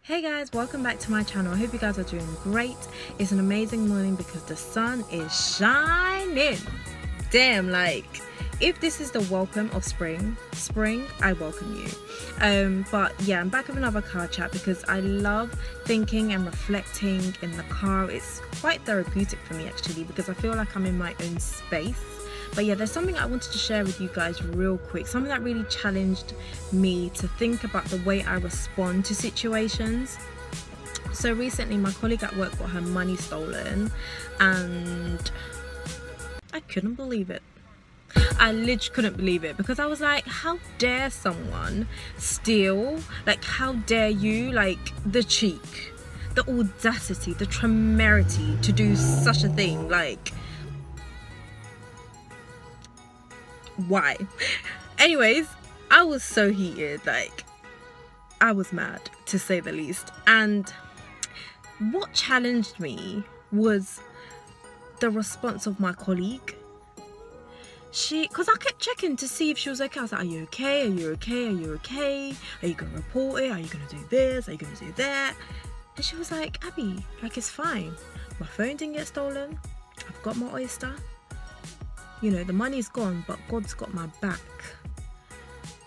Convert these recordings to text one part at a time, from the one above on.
Hey guys, welcome back to my channel. I hope you guys are doing great. It's an amazing morning because the sun is shining. Damn, like if this is the welcome of spring, I welcome you. But yeah, I'm back with another car chat because I love thinking and reflecting in the car. It's quite therapeutic for me actually because I feel like I'm in my own space. But yeah, there's something I wanted to share with you guys real quick, something that really challenged me to think about the way I respond to situations. So recently my colleague at work got her money stolen and I couldn't believe it. I literally couldn't believe it because I was like, how dare someone steal? Like, how dare you? Like, the cheek, the audacity, the temerity to do such a thing. Like, why? Anyways, I was so heated, like I was mad to say the least. And what challenged me was the response of my colleague. Because I kept checking to see if she was okay. I was like, are you okay? Are you okay? Are you okay? Are you gonna report it? Are you gonna do this? Are you gonna do that? And she was like, Abbie, like, it's fine. My phone didn't get stolen. I've got my oyster. You know, the money's gone, but God's got my back.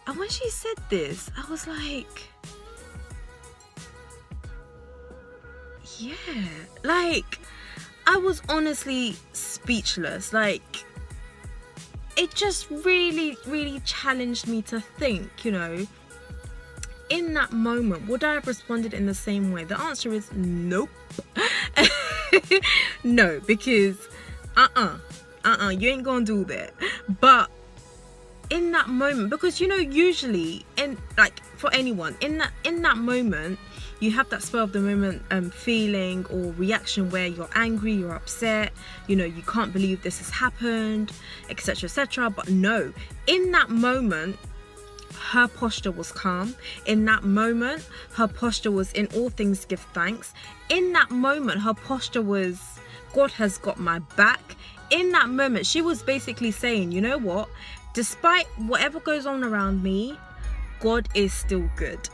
And when she said this, I was like, yeah, like, I was honestly speechless. Like, it just really challenged me to think, you know, in that moment, would I have responded in the same way? The answer is nope. No, because you ain't gonna do that. But in that moment, because you know, usually in, like, for anyone in that moment, you have that spur of the moment feeling or reaction where you're angry, you're upset, you know, you can't believe this has happened, etc, etc. But no, in that moment her posture was calm. In that moment her posture was, in all things give thanks. In that moment her posture was, God has got my back. In that moment she was basically saying, you know what, despite whatever goes on around me, God is still good.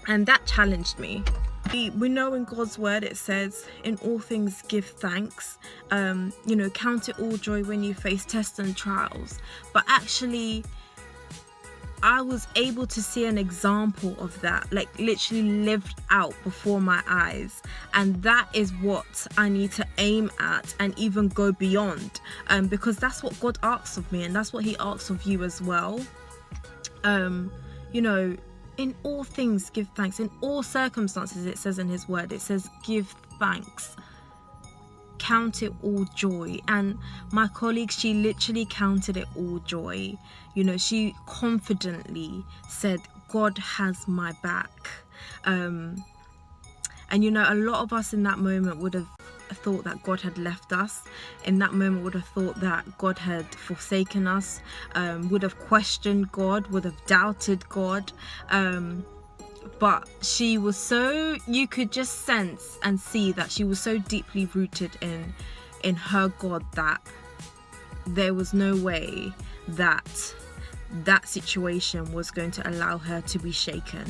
And that challenged me. We know in God's word it says, in all things give thanks, you know, count it all joy when you face tests and trials. But actually I was able to see an example of that, like literally lived out before my eyes. And that is what I need to aim at and even go beyond, because that's what God asks of me, and that's what he asks of you as well. You know, in all things give thanks. In all circumstances, it says in his word, it says give thanks, count it all joy. And my colleague, she literally counted it all joy. You know, she confidently said, God has my back. And you know, a lot of us in that moment would have thought that God had left us. In that moment would have thought that God had forsaken us, would have questioned God, would have doubted God. But she was so, you could just sense and see that she was so deeply rooted in her God that there was no way that situation was going to allow her to be shaken.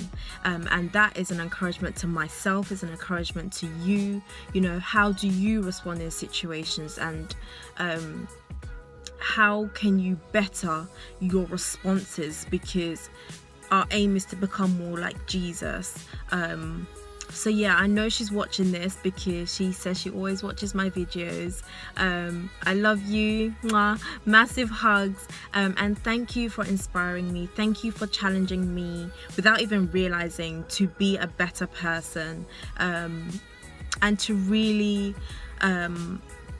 And that is an encouragement to myself, is an encouragement to you. You know, how do you respond in situations, and how can you better your responses, because our aim is to become more like Jesus. So yeah, I know she's watching this because she says she always watches my videos. I love you. Mwah. Massive hugs. And thank you for inspiring me. Thank you for challenging me without even realizing to be a better person, and to really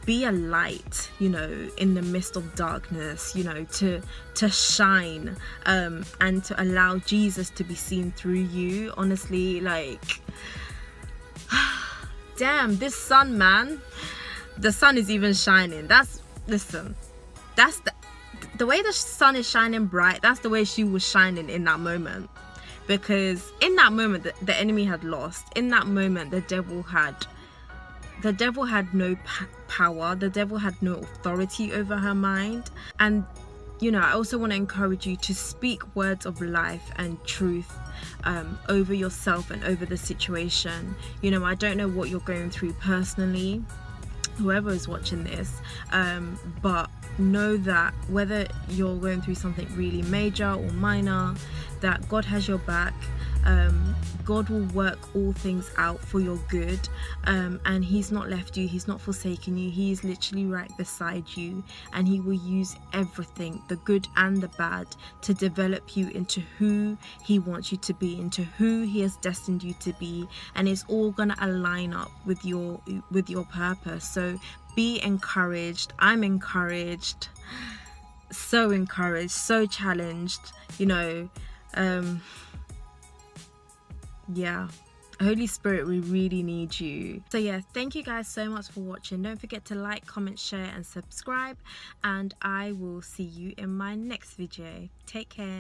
be a light, you know, in the midst of darkness, you know, to shine, and to allow Jesus to be seen through you. Honestly, like, damn, this sun, man, the sun is even shining. Listen, that's the way the sun is shining bright. That's the way she was shining in that moment, because in that moment the enemy had lost. In that moment the devil had no power. The devil had no authority over her mind. And I also want to encourage you to speak words of life and truth over yourself and over the situation. I don't know what you're going through personally, whoever is watching this, but know that whether you're going through something really major or minor, that God has your back. God will work all things out for your good, and He's not left you, He's not forsaken you. He is literally right beside you, and He will use everything, the good and the bad, to develop you into who He wants you to be, into who He has destined you to be, and it's all gonna align up with your purpose. So be encouraged. I'm encouraged, so encouraged, so challenged. Yeah, Holy Spirit, we really need you. So yeah, thank you guys so much for watching. Don't forget to like, comment, share and subscribe, and I will see you in my next video. Take care.